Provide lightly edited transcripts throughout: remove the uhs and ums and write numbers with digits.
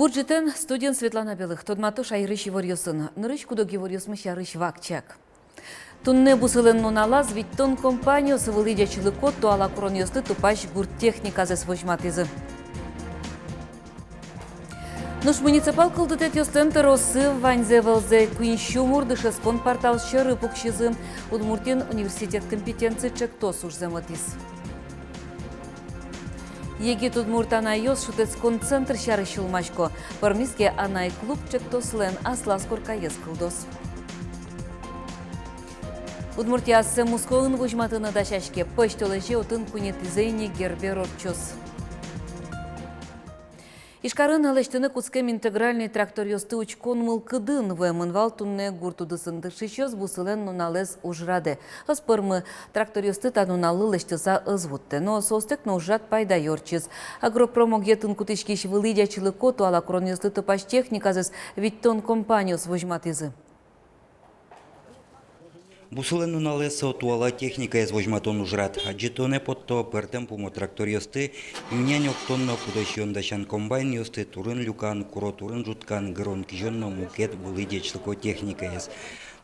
Бурджитен студент Светлана Белых. Тодматыш айрыш ворьосын. Нырыш кудоги ворьосмыш ярыш вакчак. Тунне бусылын нуналаз, ведь тон компанию сывылыдя чылыкот туала кроньосты тупаш гуртехника за свojmatызы. Нуш муниципал кылдытет ёстен росы ванзе вэлзе куинщу мурдышес кон портал щеры пукщизы Удмуртин университет компетенции чектос уж заматис. Егит Удмуртана йос шутец концентр щары щулмачко. Пармиске анай клуб чектос лен аслас коркаес кылдос. Удмуртиясы мускоын вожматыны дашашке пыштолыжи отын кунетизейни герберорчос. Ишкарын алештыны куцкем интегральный трактор ёсты учкон мылкыдын вэмынвал тунне гуртудысынды шишёс бусылен нуналез ужраде. Аспырмы трактор ёсты та нуналы лештыса ызвутте, но состек нужат пайда ёрчыз. Агропромог етын кутышкиш вылыдя чылыкоту ала крон ёсты тыпаш техниказыз виттон компаниос вожматызы. Бусылен нуналеса туала техника из вожматон ужрат. Аджитоне потто пертем пумо трактор ёсты, имнянь октонно кудощон дашан комбайн ёсты турын люкан, куро турын жуткан, грон кижонно мукет вылыдечлыко техника ес.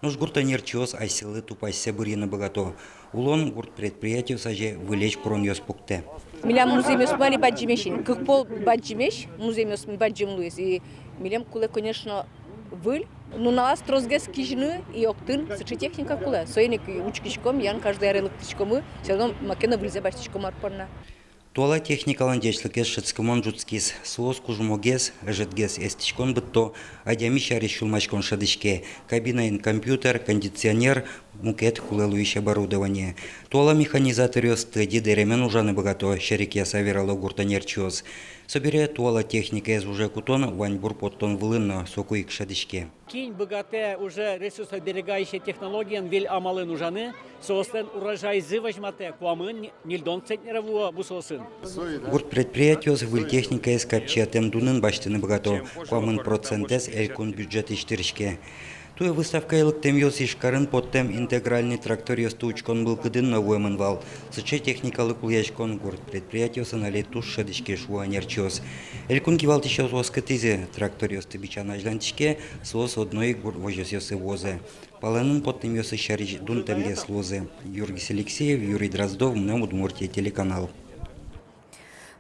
Нож гурта нерчос айсилы тупайся бырины богато. Улон гурт предприятию саже вылечь крон ёс пукте. Милям музей мали баджимешин, как пол баджимеш, музей баджим луис. И милям куле, конечно, выль. Ну на астрозгес кижны и октын сычи техника куле. Соеник учкичком, ян каждый арелыктичкомы, все равно макена выльзе баштичком арпорна. Туала техникалан дечлыкес шыцкымон жуцкис, суос кужмогес, жетгес эстичкон бытто, адямища решулмачкон шадышке, кабинайн компьютер, кондиционер, мукет кулелуище оборудование. Туала механизатор ёсты, дидеремен ужаны богато, шереке саверало гуртанерчиос. Собере туала техника из уже кутон, ваньбур поттон вылынно, сокуик шадышке. Кинь богатая уже ресурсоберегающая технология, вель амалы нужаны, соостен урожай зыважмате, куамын, нильдон центнерового бусосын. Гурт предприятиос выль техника из капчатем дунын баштыны богато, куамын процентес элькун бюджет иштырышке. Туя выставка елыктем ёс ишкарын поттем интегральный трактор ёсты учкон был кыдын новой манвал. Сыче техникалы кулячкон гурт предприятиосы налей туш шадышке шуанерчиос. Элькун кивалт еще сос кытызе трактор ёсты бичан ажлантишке сос одной гурт вожос ёсы возе. Паланын поттем ёсы шарич дун темгес лозе. Юргис Алексеев, Юрий Дроздов, Мнем Удмуртия телеканал.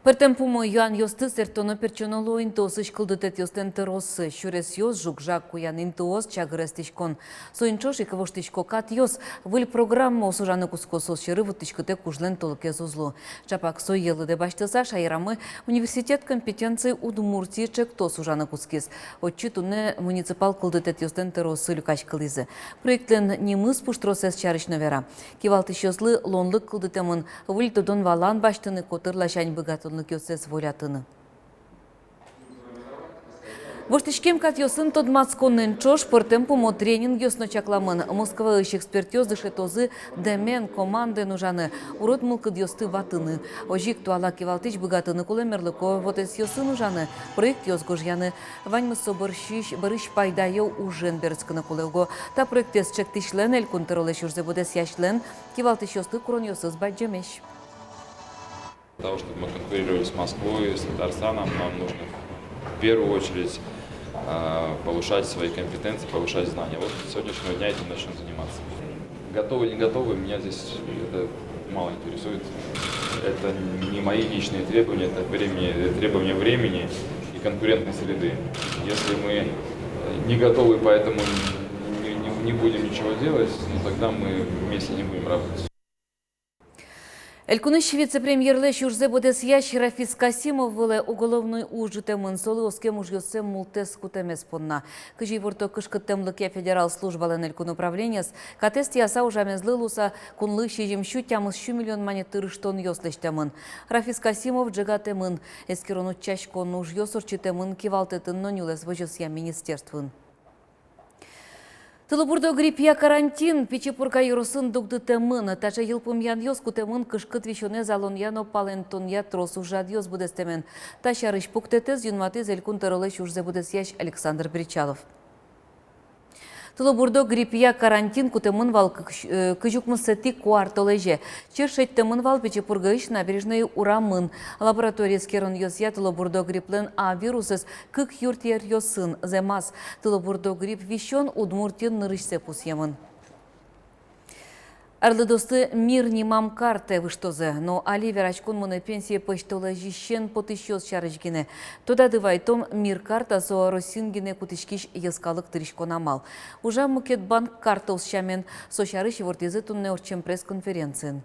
Пертемпумо Юан ёсты сертоно перчоноло интос ишкылдытет ёстен терос, шурес ёс жукжак куян интос чагрестишкон. Соинчош и кавоштишко кат ёс, выль программа осужаны куско сос шыры вуттишкыте кужлен толке зузлу. Чапак сой елы де баштыса шайрамы университет компетенции Удмуртии чектос ужаны кускис. Отчитуне муниципал кылдытет ёстен терос люкач кылызы. Проектлен немыс пуштросес чарыш новера. Кивалтыш ёслы лонлык кылдытемын выль тодон валан баштыны котырлашань богатон кёсес волятыны. Воштишкем кат ёсын тод мацконнен чош портемпумо тренинг ёсно чакламын. Москва иш эксперт ёздыше тозы демен команды нужаны. Урод мылкыд ёсты ватыны. Ожик туала кивалтыч богатыны кулемерлыко вот эс ёсы нужаны. Проект ёзгож яны. Ваньмысо барыш пайдайо ужен берцкыны кулевго. Та проект эс чектишлен эль контролеш юрзе бодес яшлен. Кивалтыч ёсты крон ёсыз баджемеш. Для того, чтобы мы конкурировали с Москвой, с Татарстаном, нам нужно в первую очередь повышать свои компетенции, повышать знания. Вот с сегодняшнего дня этим начнем заниматься. Готовы или не готовы, меня здесь это мало интересует. Это не мои личные требования, это требования времени и конкурентной среды. Если мы не готовы, поэтому не будем ничего делать, тогда мы вместе не будем работать. Элькуныш вице-премьерле Шурзе бодес ящ Рафис Касимов выле уголовный ужитемын солы оскем уж ёсем мултес кутемес понна. Кыжи ворто кышкыттемлыке федерал службален элькун управлениес, катест яса ужамезлы луса кунлы щежемщу тямыз щу миллион манетырыштон ёслештемын. Рафис Касимов джегатемын, эскерону чашкон уж ёсорчитемын кивалтетін нонюлес вожосья министерствын. Тылыбурдо гриппия карантин, пичепурка юрусын дугдытемын, тача йылпым ян йос кутемын кышкыт вишоне залон яно палентон я тросу жад йос будестемен. Тача рыш пуктетез юнматез элькун тырылыш урзе будес яш Александр Бричалов. Тылыбурдо гриппия карантин кутымын кыжукмысети куартолеже. Чершет тымын Печепургаиш набережной урамын. Лаборатория скерон йосия тылыбурдо грипплен вирусыз кык юртер йосын земас. Тылыбурдо грипп вещен удмуртин нырышсе пусьемын. Арлыдосты мир не мам карте выштозе, но Оливер очкун муны пенсии почтола жищен потыщёс чарыжгине. Туда дывайтом мир карта со росингине кутышкиш ескалык тырышкон амал. Ужа Мукетбанк карта усчамен со чарыш вортезе тунне орчем пресс-конференциян.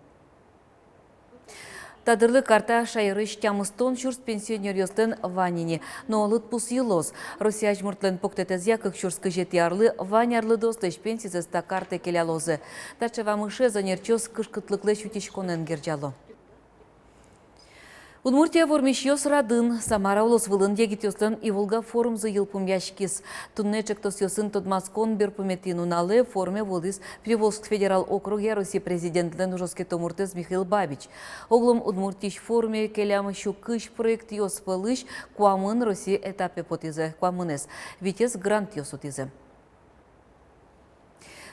Тадырлы карта шайрыш тямыстон шурс пенсионер йостен ванине, но лыт пус елос. Россия жмуртлен поктетез якых шурскы жетиарлы ванярлы достыш пенсизес та карта келялозы. Тачева мыше занерчёс кышкытлыклы шутишконен герджало. Удмуртия вормишьёс радын, Самара улос вылын егитёстан и Волга форум за елпум яшкис. Туннечек тосьёсын тодмаскон берпуметину нале форме волис Приволжск федерал округе России президент Ленужовский Томуртез Михаил Бабич. Оглом Удмуртиш форуме келям щукыш проект ёс пылыш куамын России этапе потизе куамынес. Витес грант ёсутизе.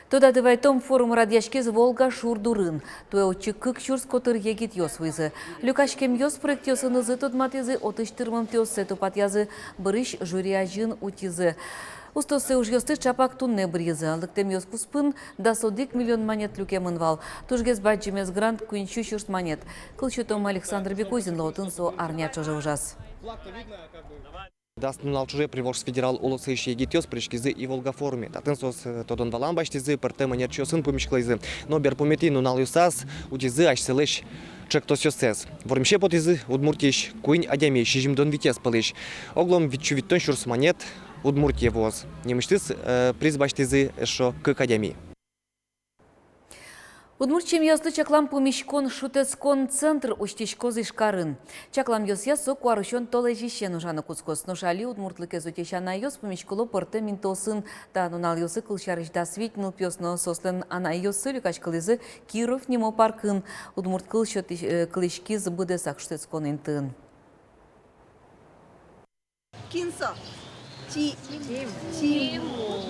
Туда дывайтом форум радяшкез Волга шурдурын. Туэ очи кык шурс котыр егит ёс вызы. Люкашкем ёс проект ёсынызы тодматызы отыштырмым тёссы тупатязы бырыш жюриажын утизы. Устосы уж ёсты чапак тунне бризы. Лыктем ёс куспын да 100 миллион монет люкемын вал. Тужгез баджимез грант куинчу шурс монет. Кылчутом Александр Бекузин лотын со арнячожа ужас. Дастнул чуже Приволжск федерал улысы иши егитёс пришкизы и Волга форуме. Татын сос тодон валам баштизы, пыртема нерчёсын помешклайзы. Но берпуметину нал юсас, утизы ашселыш чектос ёсес. Вормше потизы удмуртиш, куинь адями шижимдон витес пылыш. Оглом витчу виттон шурс монет удмуртие воз. Немыштыз приз баштизы шо кык адями. Удмуртчем ёсты чаклам помешкон шутецкон центр уштишкоз ишкарын. Чаклам ёсья со куарышон толы жищен ужаны кускос. Но шали удмуртлыке зотещана ёс помешколо порте минтосын. Да нунал ёсы кылшарыш да свитнул пёсно сослен ана ёсы люкашкалызы Киров немо паркын. Удмурт кылшот кылышкиз будесак шутецкон интын. Кинсо. Тимур.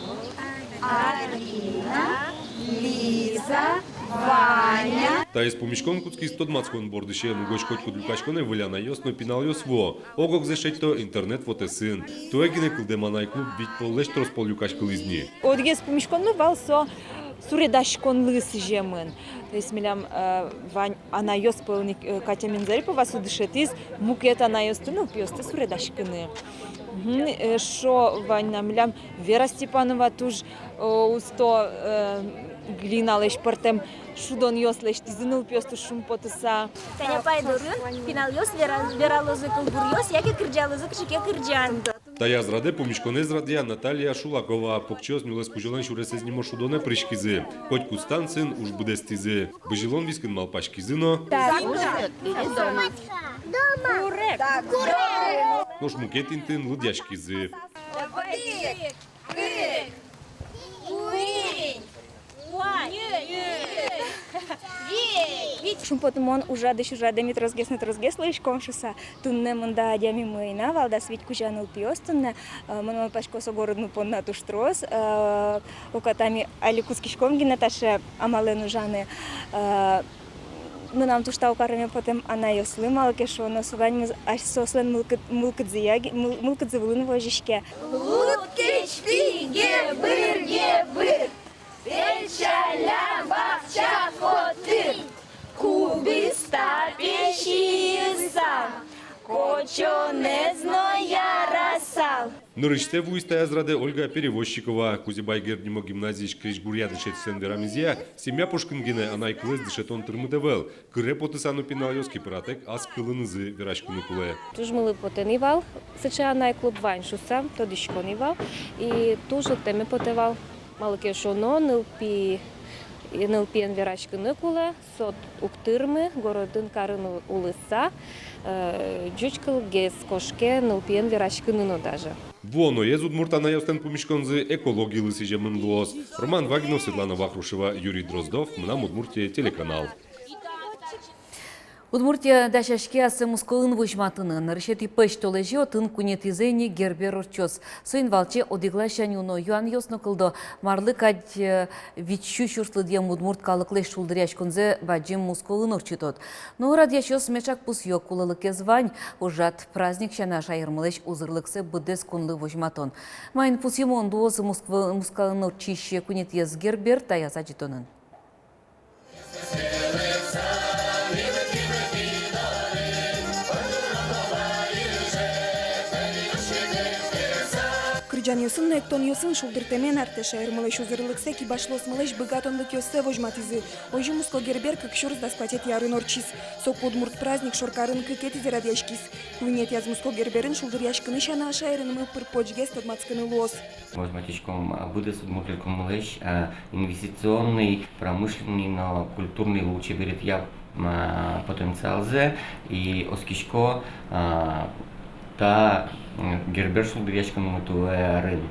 Арина. Лиза. Ваня. Та из помешкон куцки стодмацкон бордыше нугошкотку люкашконе выляна ёсно пинал ёсво. Огок зешето интернет фотосин. Туегине кылдеманай клуб вить поллеш троспол люкашкалызни. Одгез помешкон ну валсо суредашкон лыс жемын. То есть милям вань ана ёспылник Катя Минзарипова судышетиз мукет ана ёсту ну пёсты суредашкыны. Шо вань на милям Вера Степанова туж усто глиналеш партем шудон ёслеш тизынул пёсту шум потыса. Таня пайдурын пинал ёс вералозы кылбур ёс яке кырджалозы кышыке кырджан. Тая зраде помешконе зрадия Наталия Шулакова покчос милес кужелан шуресез нимо шудоне пришкизе. Хоть кустанцин уж буде стизе. Быжилон вискин малпашкизино. Дома. Нош мукетинтин лудяшкизе. Шумпотумон ужадыш ужадемит разгес лышком шуса. Тунне мында адями мыйна валда свит кужаныл пиос тунне мон пашкосо городну понна туштрос. Окатами аликускишком гинаташе амален ужаны. Мынам тушта укараме потом ана ёслы малке шо но сувань аш сослен мылкыдзывылын вожишке. Луткич пиге быр. Печаля бахча хоты. Кубиста пещиса. Кочо не зноя расал. Нырыште вуйстая зраде Ольга Перевозчикова, Кузибайгер нимо гимназии шкриш гурья дышет сендерамизия, семья Пушкингине анай кылез дышетон тырмыдевел, кыре потысану пинал ёски пратек, аз кылынызы верашкыны куле. Тужмылы потенивал, сыча анай клуб ваншуса, то дишконивал, и тужу теме потевал, малыке шоно, нылпиен верашкыны куле, сот уктырмы, городын карын улыса, джучкал гез кошке, нылпиен верашкыны даже. Воно ез удмуртана ёстен помешконзы экологии лысы жемын луос. Роман Вагинов, Светлана Вахрушева, Юрий Дроздов, Мнам Удмуртия, телеканал. Удмуртия дашашке асы мусколын вышматынын, решети пыш толежи отын кунетизени гербер орчос. Соин валче одиглашан юно юан йосно кылдо марлы кадь вичу шурслы дем удмурт калыклы шулдыряш конзе баджим мусколын орчитот. Но радяшос мешак пус йок кулылыке звань, ужат праздник шана шайырмылыш узырлыксы быдес кунлы вышматон. Майн пус емон дуосы мусколын орчище кунетиз гербер тая сачитонын. Крыджан эктон йосын шулдыртемен артеша эрмылыш узырлыксе ки башлос мылыш быгатонлык йосе вожматизы. Ойжу муско гербер кыкшурс даскватет ярын орчис. Сок удмурт праздник шоркарын кыкетизе радяшкис. Куйнет яз муско герберин шулдыр яшкыны шана аша эрынмы пыр почгес тодмацкыны луос. Вожматичком будет удмуртиком мылыш инвестиционный, промышленный, но культурный лучше берет я потенциал зе и оскишко та гербер шулдыряшкан мутуэрин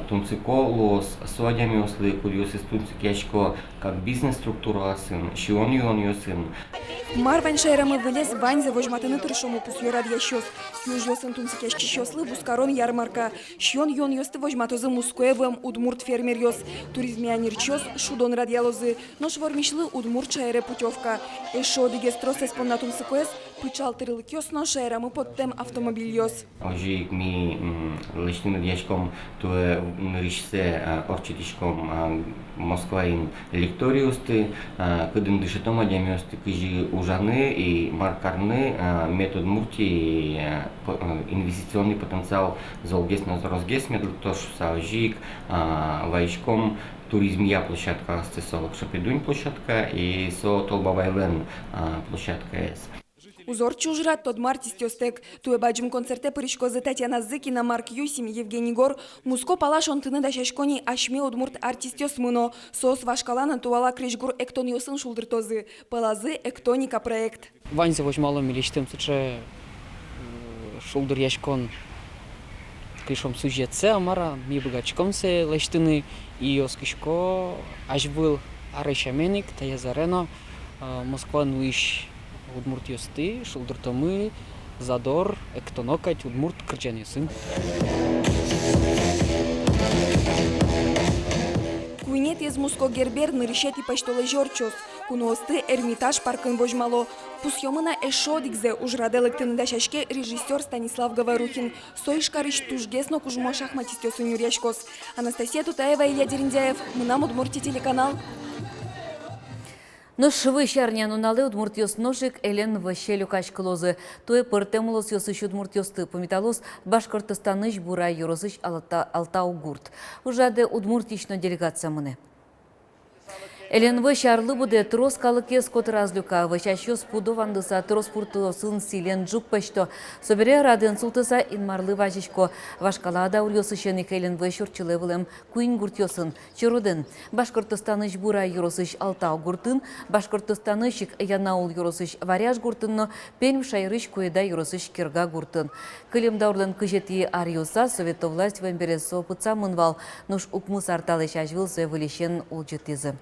тунцыко лос суадями ослы курьёсы тунцыкяшко как бизнес структура сын шион йосын. Марван шайрамы вылез ваньзе вожматыны туршому пусьё радящос. Южёсын тунцыкяшки щослы бускарон ярмарка. Шион йон йосты вожматозы мускоевым удмурт фермер йос. Туризмианирчос шудон радиалозы. Но швормишлы удмурт шайре путевка. Эшо дигестрос эспон тунцыкоес пычал тырылык йос, но шайрамы подтем автомобиль йос. Ожик ми личным радиашком туе ныришсе орчитишком Москваин лекториусты, кыдын дышетом адямиосты кыжи ужаны и маркарны метод мурти инвестиционный потенциал золгес на розгес метод тош саожик вайшком туризмия площадка стесолок шапидунь площадка и со толбавайлен площадка с. Узор чужрат тот мартистёстек. Туе баджим концерте пырышкозы Татьяна Зыкина, Марк Юсим, Евгений Гор. Муско палаш он тыны дашашкони ашме удмурт артистёс мыно. Сос вашкалана туала крышгур эктон йосын шулдыртозы. Палазы эктоника проект. Ваньзе возьмало милиштем сыче шулдыр яшкон кришом сюжетсе амара ми богачкомсе лештыны и оскишко аж был арышаменик таязарено Москва нуиш удмурт йосты, шулдыртомы, задор, эктонокать, удмурт крыджан йосын. Куйнет ез муско гербер нырышет и паштолы жорчос. Куносты Эрмитаж паркын вожмало. Пусьёмына эшо дигзе ужраделык тыны дашашке режиссер Станислав Говорухин. Сойшкарыш тужгесно кужмо шахматистёсын юрьяшкос. Анастасия Тутаева, Илья Дерендяев. Мынам Удмурти телеканал. Но швы шарня нуналы удмуртиос ножик элен ващелю кашкылозы. Туе пыртемулос йосыш удмуртиосты пометалос Башкортостаныш бурай юрозыш Алтау гурт. Ужаде удмуртично делегация мыне. Элен шарлы буде трос калыкес кот разлюка, ващащос пудовандыса трос пуртысын силен джук пашто. Собере раден султыса инмарлы важишко. Вашкалада урьосышеник элен шурчылы вылем куин гуртьосын. Чаруден Башкортостаныш бурай юросыш Алтау гуртын, Башкортостанышик Янаул юросыш Варяж гуртынно, Пенм шайрыш куеда юросыш Кирга гуртын. Кылем даурлен кыжети арьоса Советов власть вембересо пыца мынвал, нуш укмыс арталыш ажвылсы вылещен улчытизы.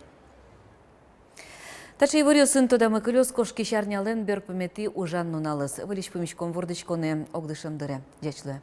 Тачи вырьосын тода мыкылёс кошки шарнялен бер памети ужан нуналыс. Вылиш пымишком вордычконе огдышындыре. Дячлы.